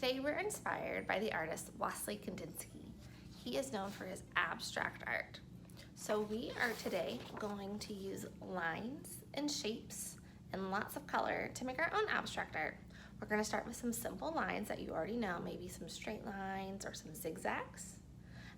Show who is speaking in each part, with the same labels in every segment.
Speaker 1: Today we're inspired by the artist Kandinsky. He is known for his abstract art. So we are today going to use lines and shapes and lots of color to make our own abstract art. We're going to start with some simple lines that you already know, maybe some straight lines or some zigzags.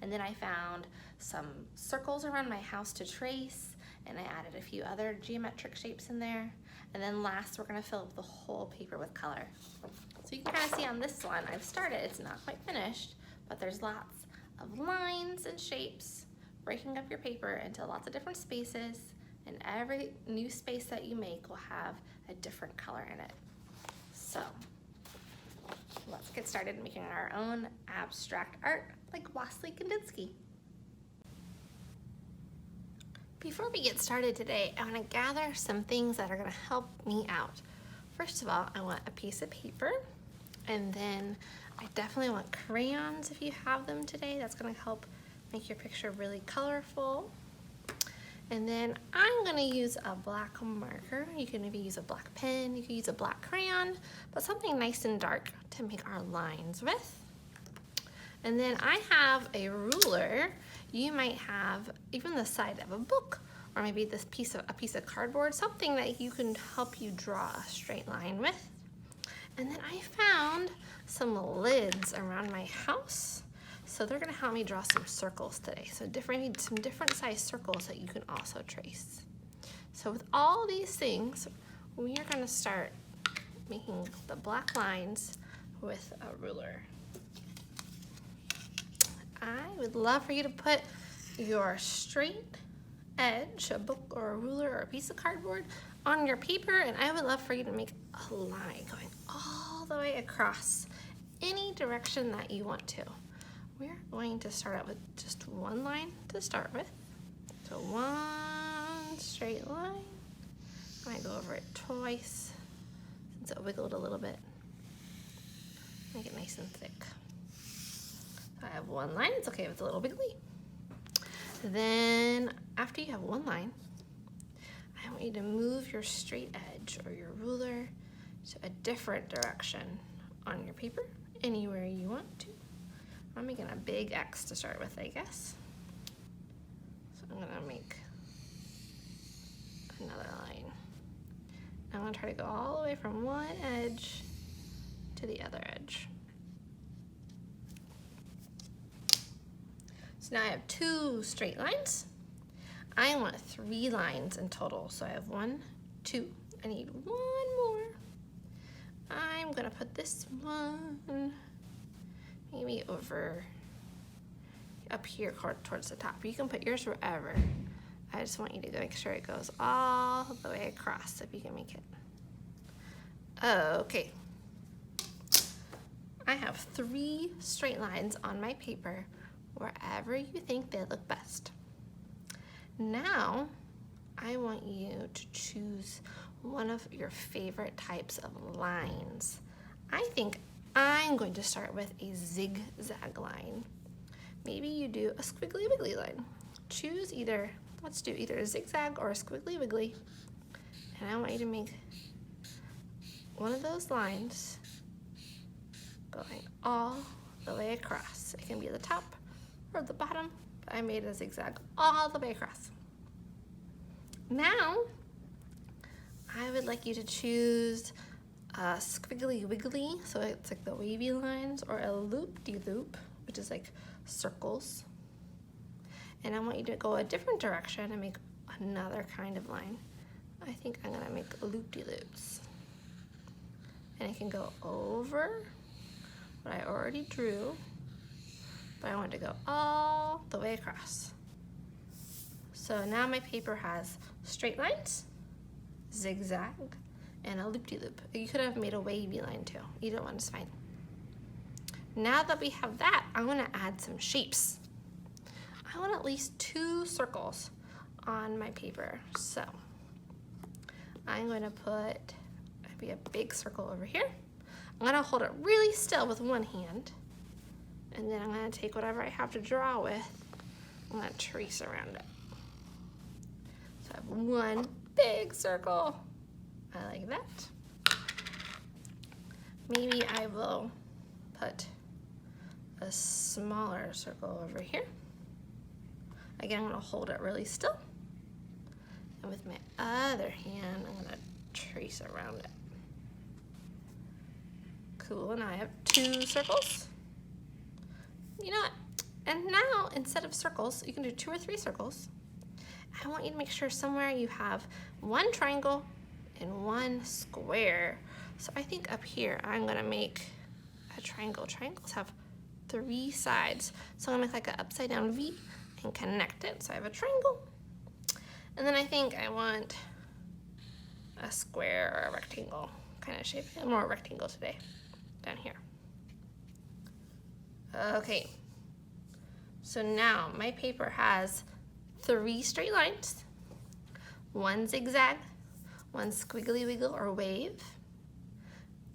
Speaker 1: And then I found some circles around my house to trace, and I added a few other geometric shapes in there. And then last, we're gonna fill the whole paper with color. So you can kind of see on this one, I've started, it's not quite finished, but there's lots of lines and shapes, breaking up your paper into lots of different spaces, and every new space that you make will have a different color in it. So let's get started making our own abstract art like Kandinsky. Before we get started today, I want to gather some things that are going to help me out. First of all, I want a piece of paper, and then I definitely want crayons if you have them today. That's going to help make your picture really colorful. And then I'm going to use a black marker. You can maybe use a black pen, you can use a black crayon, but something nice and dark to make our lines with. And then I have a ruler. You might have even the side of a book, or maybe this a piece of cardboard, something that you can help you draw a straight line with. And then I found some lids around my house. So they're gonna help me draw some circles today. So some different size circles that you can also trace. So with all these things, we are gonna start making the black lines with a ruler. I would love for you to put your straight edge, a book or a ruler or a piece of cardboard, on your paper, and I would love for you to make a line going all the way across any direction that you want to. We're going to start out with just one line to start with. So one straight line. I might go over it twice since it wiggled a little bit. Make it nice and thick. I have one line, it's okay if it's a little wiggly. Then after you have one line, I want you to move your straight edge or your ruler to a different direction on your paper, anywhere you want to. I'm making a big X to start with, I guess. So I'm gonna make another line. I'm gonna try to go all the way from one edge to the other edge. So now I have two straight lines. I want 3 lines in total. So I have 1, 2, I need one more. I'm gonna put this one maybe over up here towards the top. You can put yours wherever. I just want you to make sure it goes all the way across if you can make it. Okay. I have 3 straight lines on my paper wherever you think they look best. Now, I want you to choose one of your favorite types of lines. I think I'm going to start with a zigzag line. Maybe you do a squiggly wiggly line. Choose either, let's do either a zigzag or a squiggly wiggly. And I want you to make one of those lines going all the way across. It can be the top or the bottom, but I made a zigzag all the way across. Now, I would like you to choose a squiggly wiggly, so it's like the wavy lines, or a loop-de-loop, which is like circles. And I want you to go a different direction and make another kind of line. I think I'm gonna make loop-de-loops. And it can go over what I already drew, but I want to go all the way across. So now my paper has straight lines, zigzag, and a loop-de-loop. You could have made a wavy line too. Either one is fine. Now that we have that, I want to add some shapes. I want at least 2 circles on my paper. So I'm going to put maybe a big circle over here. I'm going to hold it really still with one hand. And then I'm going to take whatever I have to draw with, I'm going to trace around it. So I have one big circle. I like that. Maybe I will put a smaller circle over here. Again, I'm gonna hold it really still. And with my other hand, I'm gonna trace around it. Cool, and now I have 2 circles. You know what? And now, instead of circles, you can do 2 or 3 circles. I want you to make sure somewhere you have 1 triangle and 1 square. So I think up here, I'm gonna make a triangle. Triangles have 3 sides. So I'm gonna make like an upside down V and connect it. So I have a triangle. And then I think I want a square or a rectangle kind of shape. I'm more rectangle today, down here. Okay, so now my paper has 3 straight lines, 1 zigzag, 1 squiggly wiggle or wave,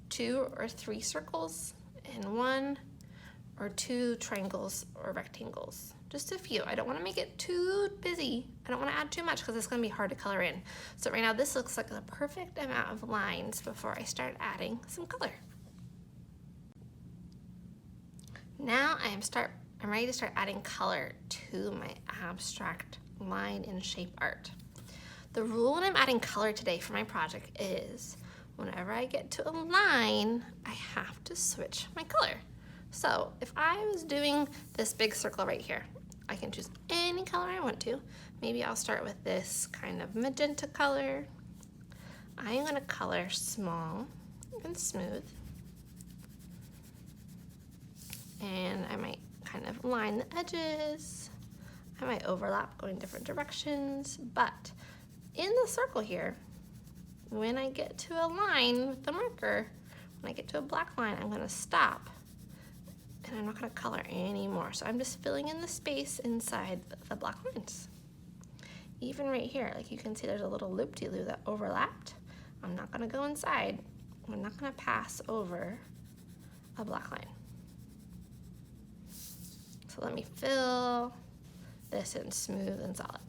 Speaker 1: 2 or 3 circles, and 1 or 2 triangles or rectangles. Just a few. I don't want to make it too busy. I don't want to add too much because it's going to be hard to color in. So right now this looks like the perfect amount of lines before I start adding some color. Now I'm ready to start adding color to my abstract line and shape art. The rule when I'm adding color today for my project is whenever I get to a line, I have to switch my color. So if I was doing this big circle right here, I can choose any color I want to. Maybe I'll start with this kind of magenta color. I'm gonna color small and smooth. And I might kind of line the edges. I might overlap going different directions, but in the circle here, when I get to a line with the marker, when I get to a black line, I'm gonna stop and I'm not gonna color anymore. So I'm just filling in the space inside the black lines. Even right here, like you can see there's a little loop-de-loo that overlapped. I'm not gonna go inside. I'm not gonna pass over a black line. So let me fill this in smooth and solid.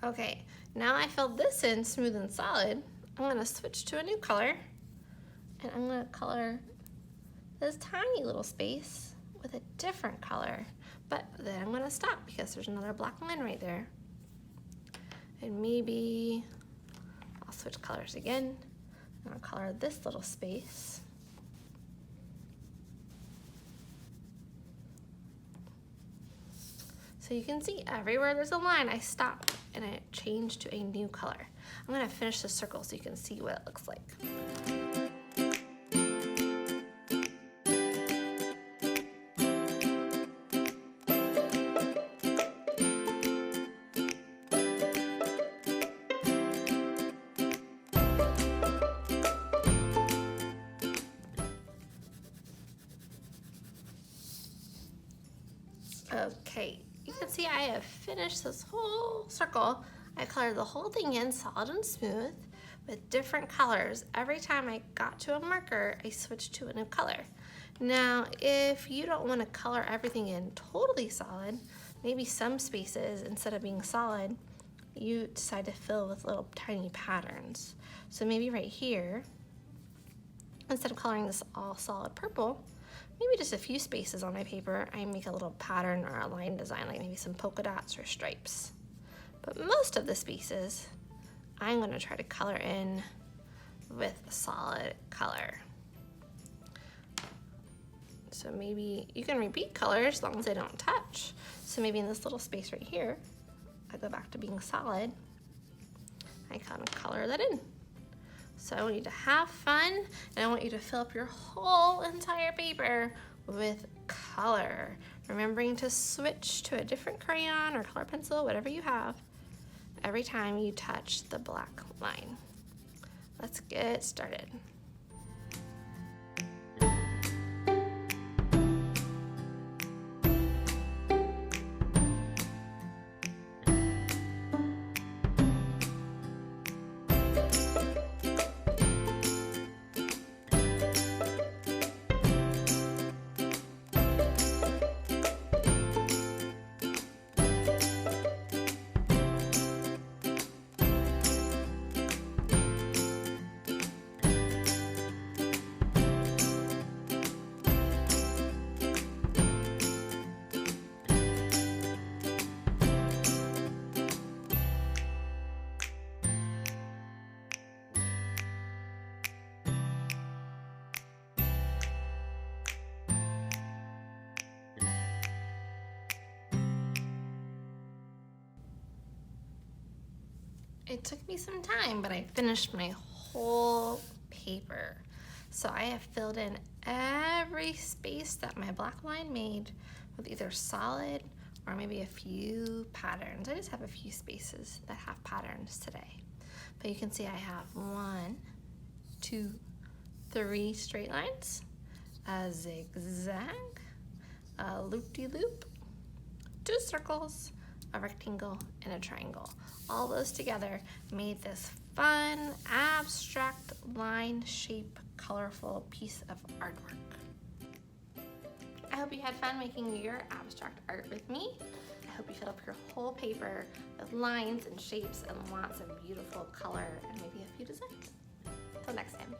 Speaker 1: Okay, now I filled this in smooth and solid. I'm gonna switch to a new color and I'm gonna color this tiny little space with a different color, but then I'm gonna stop because there's another black line right there. And maybe I'll switch colors again and I'll color this little space. So you can see everywhere there's a line, I stop and I change to a new color. I'm gonna finish the circle so you can see what it looks like. Okay, you can see I have finished this whole circle. I colored the whole thing in solid and smooth with different colors. Every time I got to a marker, I switched to a new color. Now, if you don't want to color everything in totally solid, maybe some spaces, instead of being solid, you decide to fill with little tiny patterns. So maybe right here, instead of coloring this all solid purple, maybe just a few spaces on my paper, I make a little pattern or a line design, like maybe some polka dots or stripes. But most of the spaces, I'm gonna try to color in with a solid color. So maybe you can repeat colors as long as they don't touch. So maybe in this little space right here, I go back to being solid. I kind of color that in. So I want you to have fun, and I want you to fill up your whole entire paper with color. Remembering to switch to a different crayon or color pencil, whatever you have, every time you touch the black line. Let's get started. It took me some time, but I finished my whole paper. So I have filled in every space that my black line made with either solid or maybe a few patterns. I just have a few spaces that have patterns today. But you can see I have 1, 2, 3 straight lines, a zigzag, a loop-de-loop, 2 circles, a rectangle, and a triangle. All those together made this fun, abstract, line shape, colorful piece of artwork. I hope you had fun making your abstract art with me. I hope you filled up your whole paper with lines and shapes and lots of beautiful color and maybe a few designs. Until next time.